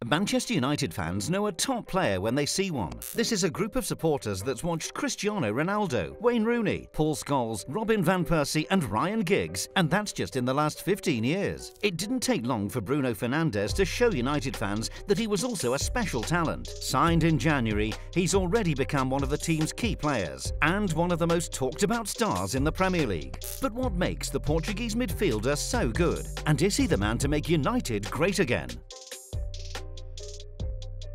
Manchester United fans know a top player when they see one. This is a group of supporters that's watched Cristiano Ronaldo, Wayne Rooney, Paul Scholes, Robin van Persie and Ryan Giggs, and that's just in the last 15 years. It didn't take long for Bruno Fernandes to show United fans that he was also a special talent. Signed in January, he's already become one of the team's key players and one of the most talked about stars in the Premier League. But what makes the Portuguese midfielder so good? And is he the man to make United great again?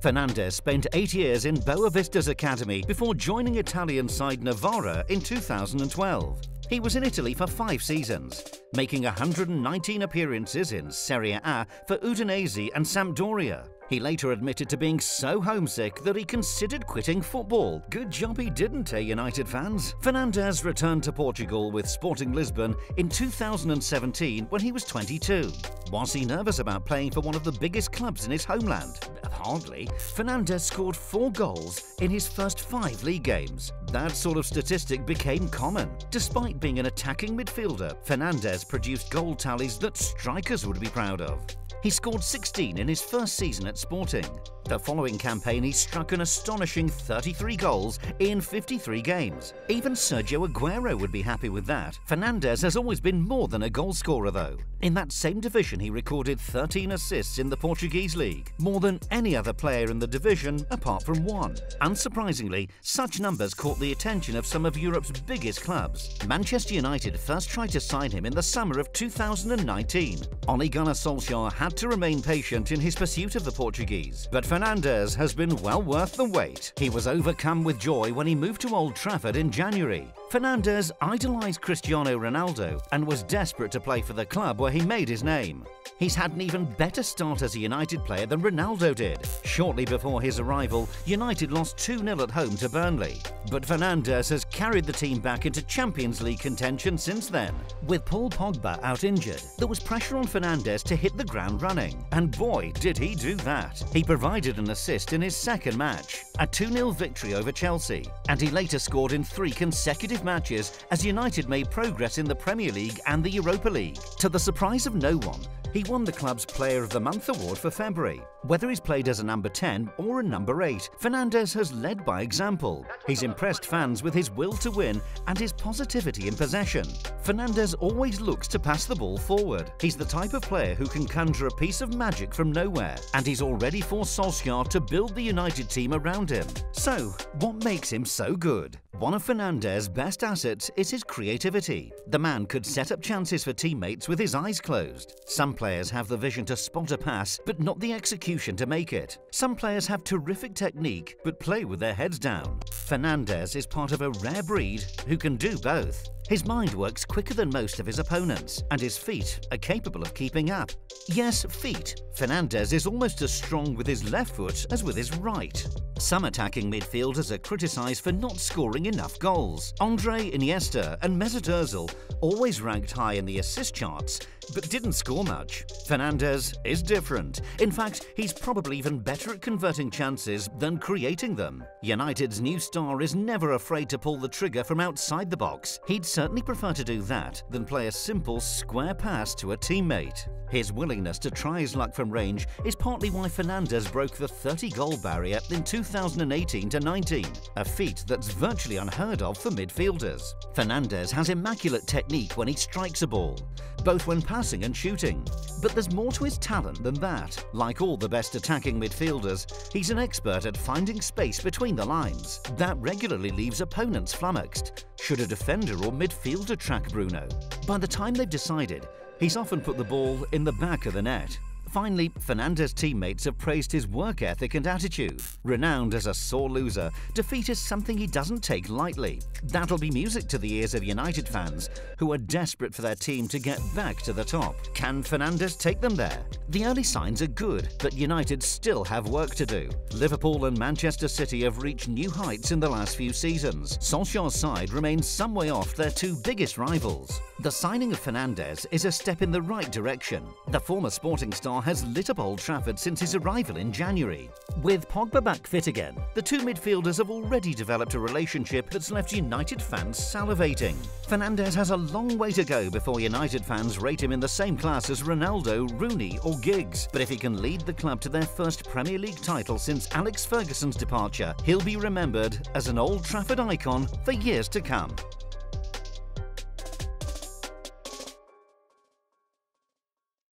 Fernandes spent 8 years in Boa Vista's academy before joining Italian side Novara in 2012. He was in Italy for 5 seasons, making 119 appearances in Serie A for Udinese and Sampdoria. He later admitted to being so homesick that he considered quitting football. Good job he didn't, United fans. Fernandes returned to Portugal with Sporting Lisbon in 2017 when he was 22. Was he nervous about playing for one of the biggest clubs in his homeland? Hardly. Fernandes scored 4 goals in his first 5 league games. That sort of statistic became common. Despite being an attacking midfielder, Fernandes produced goal tallies that strikers would be proud of. He scored 16 in his first season at Sporting. The following campaign he struck an astonishing 33 goals in 53 games. Even Sergio Aguero would be happy with that. Fernandes has always been more than a goal scorer though. In that same division he recorded 13 assists in the Portuguese league, more than any other player in the division apart from one. Unsurprisingly, such numbers caught the attention of some of Europe's biggest clubs. Manchester United first tried to sign him in the summer of 2019. Ole Gunnar Solskjaer had to remain patient in his pursuit of the Portuguese, but Fernandes has been well worth the wait. He was overcome with joy when he moved to Old Trafford in January. Fernandes idolised Cristiano Ronaldo and was desperate to play for the club where he made his name. He's had an even better start as a United player than Ronaldo did. Shortly before his arrival, United lost 2-0 at home to Burnley. But Fernandes has carried the team back into Champions League contention since then. With Paul Pogba out injured, there was pressure on Fernandes to hit the ground running. And boy, did he do that. He provided an assist in his second match, a 2-0 victory over Chelsea. And he later scored in 3 consecutive matches as United made progress in the Premier League and the Europa League. To the surprise of no one, he won the club's Player of the Month award for February. Whether he's played as a number 10 or a number 8, Fernandes has led by example. He's impressed fans with his will to win and his positivity in possession. Fernandes always looks to pass the ball forward. He's the type of player who can conjure a piece of magic from nowhere, and he's already forced Solskjaer to build the United team around him. So, what makes him so good? One of Fernandes' best assets is his creativity. The man could set up chances for teammates with his eyes closed. Some players have the vision to spot a pass, but not the execution to make it. Some players have terrific technique, but play with their heads down. Fernandes is part of a rare breed who can do both. His mind works quicker than most of his opponents, and his feet are capable of keeping up. Yes, feet. Fernandes is almost as strong with his left foot as with his right. Some attacking midfielders are criticised for not scoring enough goals. Andre Iniesta and Mesut Ozil always ranked high in the assist charts, but didn't score much. Fernandes is different. In fact, he's probably even better at converting chances than creating them. United's new star is never afraid to pull the trigger from outside the box. He'd certainly prefer to do that than play a simple square pass to a teammate. His willingness to try his luck from range is partly why Fernandes broke the 30-goal barrier in 2018-19, a feat that's virtually unheard of for midfielders. Fernandes has immaculate technique when he strikes a ball, both when passing and shooting. But there's more to his talent than that. Like all the best attacking midfielders, he's an expert at finding space between the lines. That regularly leaves opponents flummoxed. Should a defender or midfielder track Bruno? By the time they've decided, he's often put the ball in the back of the net. Finally, Fernandes' teammates have praised his work ethic and attitude. Renowned as a sore loser, defeat is something he doesn't take lightly. That'll be music to the ears of United fans, who are desperate for their team to get back to the top. Can Fernandes take them there? The early signs are good, but United still have work to do. Liverpool and Manchester City have reached new heights in the last few seasons. Solskjaer's side remains some way off their 2 biggest rivals. The signing of Fernandes is a step in the right direction. The former Sporting star star has lit up Old Trafford since his arrival in January. With Pogba back fit again, the two midfielders have already developed a relationship that's left United fans salivating. Fernandes has a long way to go before United fans rate him in the same class as Ronaldo, Rooney or Giggs, but if he can lead the club to their first Premier League title since Alex Ferguson's departure, he'll be remembered as an Old Trafford icon for years to come.